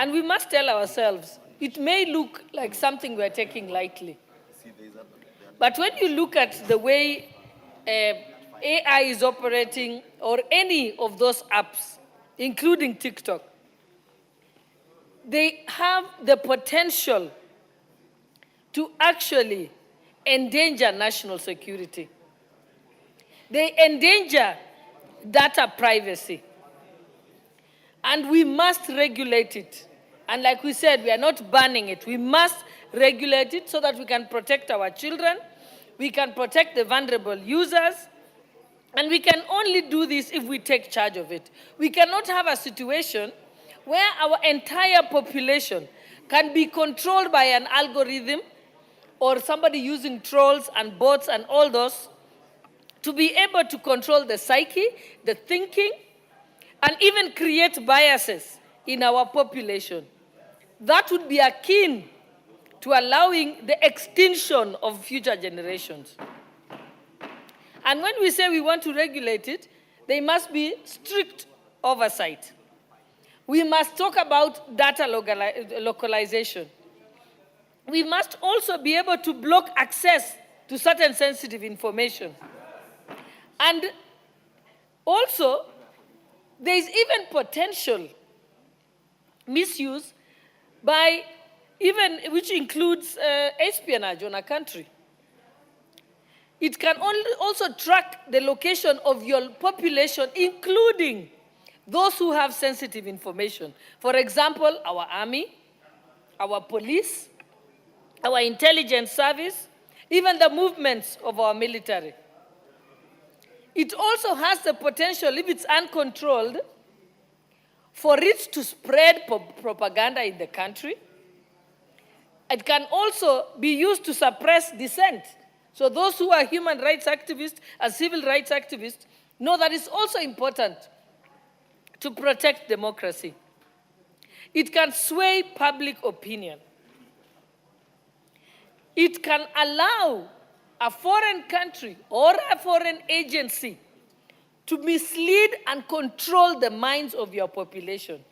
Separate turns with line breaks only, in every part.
And we must tell ourselves, it may look like something we're taking lightly. But when you look at the way AI is operating, or any of those apps, including TikTok, they have the potential to actually endanger national security. They endanger data privacy. And we must regulate it. And like we said, we are not banning it. We must regulate it so that we can protect our children, we can protect the vulnerable users, and we can only do this if we take charge of it. We cannot have a situation where our entire population can be controlled by an algorithm or somebody using trolls and bots and all those to be able to control the psyche, the thinking, and even create biases in our population. That would be akin to allowing the extinction of future generations. And when we say we want to regulate it, there must be strict oversight. We must talk about data localization. We must also be able to block access to certain sensitive information. And also, there is even potential misuse by which includes espionage on a country. It can also track the location of your population, including those who have sensitive information. For example, our army, our police, our intelligence service, even the movements of our military. It also has the potential, if it's uncontrolled, for it to spread propaganda in the country. It can also be used to suppress dissent. So those who are human rights activists and civil rights activists know that it's also important to protect democracy. It can sway public opinion. It can allow a foreign country or a foreign agency to mislead and control the minds of your population.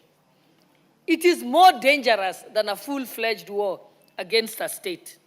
It is more dangerous than a full-fledged war against a state.